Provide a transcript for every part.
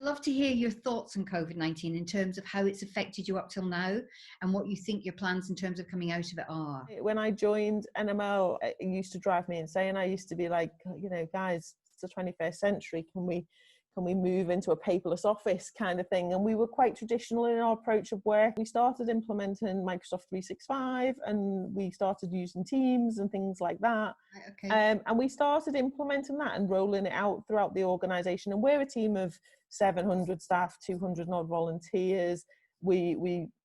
love to hear your thoughts on COVID-19 in terms of how it's affected you up till now and what you think your plans in terms of coming out of it are. When I joined NML, it used to drive me insane. I used to be like, you know, guys, it's the 21st century. Can we move into a paperless office kind of thing? And we were quite traditional in our approach of work. We started implementing Microsoft 365 and we started using Teams and things like that. Okay. And we started implementing that and rolling it out throughout the organisation. And we're a team of 700 staff, 200 odd volunteers. We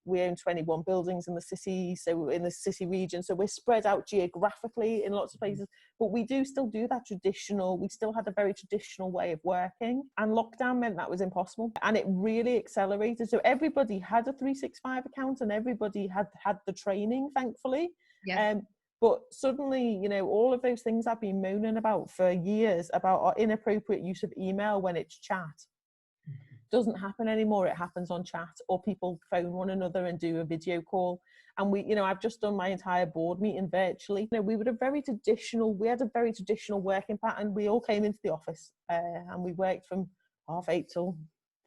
own 21 buildings in the city, so in the city region, so we're spread out geographically in lots of places, but we do still do that traditional, we still had a very traditional way of working, and lockdown meant that was impossible, and it really accelerated. So everybody had a 365 account and everybody had the training, thankfully. Yeah. But suddenly, you know, all of those things I've been moaning about for years about our inappropriate use of email when it's chat doesn't happen anymore. It happens on chat, or people phone one another and do a video call. And we, you know, I've just done my entire board meeting virtually. You know, we had a very traditional working pattern. We all came into the office and we worked from 8:30 till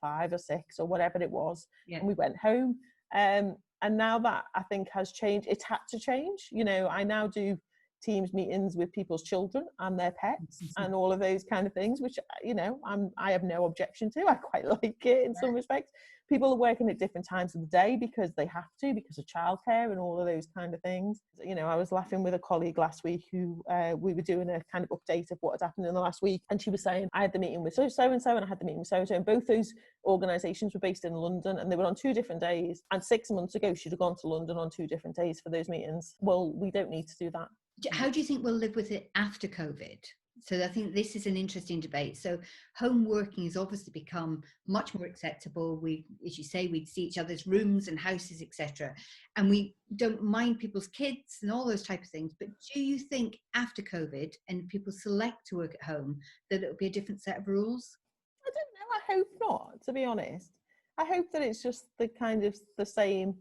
5 or 6 or whatever it was. Yeah. And we went home. And now that I think has changed, it's had to change. You know, I now do Teams meetings with people's children and their pets and all of those kind of things, which, you know, I have no objection to. I quite like it in some respects. People are working at different times of the day because they have to, because of childcare and all of those kind of things. You know, I was laughing with a colleague last week who we were doing a kind of update of what had happened in the last week, and she was saying, I had the meeting with so-and-so and I had the meeting with so-and-so, and both those organisations were based in London and they were on 2 different days, and 6 months ago she'd have gone to London on 2 different days for those meetings. Well, we don't need to do that. How do you think we'll live with it after COVID? So I think this is an interesting debate. So home working has obviously become much more acceptable. We, as you say, we'd see each other's rooms and houses, etc. And we don't mind people's kids and all those type of things. But do you think after COVID and people select to work at home, that it'll be a different set of rules? I don't know. I hope not, to be honest. I hope that it's just the kind of the same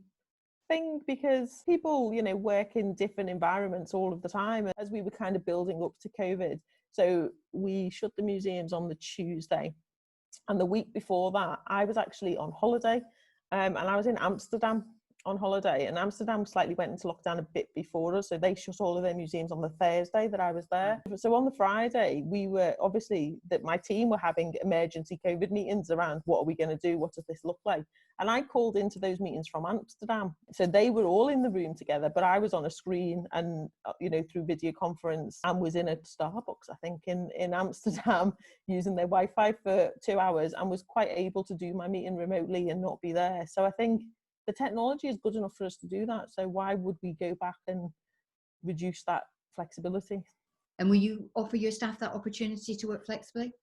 thing, because people, you know, work in different environments all of the time. As we were kind of building up to COVID, so we shut the museums on the Tuesday, and the week before that I was actually on holiday, and I was in Amsterdam on holiday, and Amsterdam slightly went into lockdown a bit before us, so they shut all of their museums on the Thursday that I was there. So on the Friday, we were obviously, that my team were having emergency COVID meetings around what are we going to do, what does this look like, and I called into those meetings from Amsterdam. So they were all in the room together, but I was on a screen and, you know, through video conference, and was in a Starbucks, I think, in Amsterdam, using their Wi-Fi for 2 hours, and was quite able to do my meeting remotely and not be there. So I think the technology is good enough for us to do that. So why would we go back and reduce that flexibility? And will you offer your staff that opportunity to work flexibly?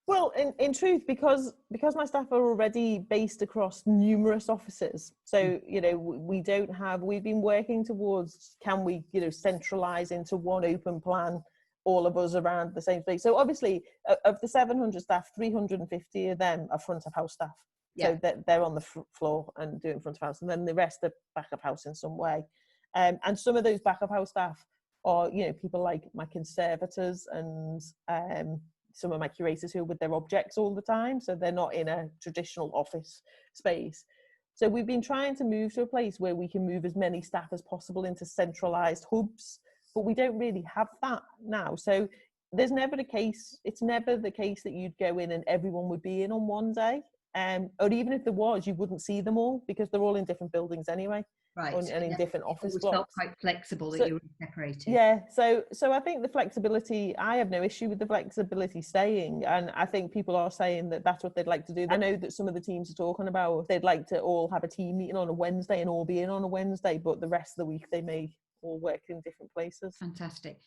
Well, in truth, because my staff are already based across numerous offices, so, you know, we've been working towards, can we, you know, centralise into one open plan, all of us around the same space. So obviously, of the 700 staff, 350 of them are front of house staff. Yeah. So they're on the floor and doing front of house, and then the rest are back of house in some way. And some of those back of house staff are, you know, people like my conservators and some of my curators who are with their objects all the time. So they're not in a traditional office space. So we've been trying to move to a place where we can move as many staff as possible into centralised hubs, but we don't really have that now. So it's never the case that you'd go in and everyone would be in on one day. Or even if there was, you wouldn't see them all because they're all in different buildings anyway, right? And in different office blocks. Felt quite flexible that you were separated. Yeah, so I think the flexibility, I have no issue with the flexibility staying, and I think people are saying that that's what they'd like to do. I know that some of the teams are talking about they'd like to all have a team meeting on a Wednesday and all be in on a Wednesday, but the rest of the week they may all work in different places. Fantastic.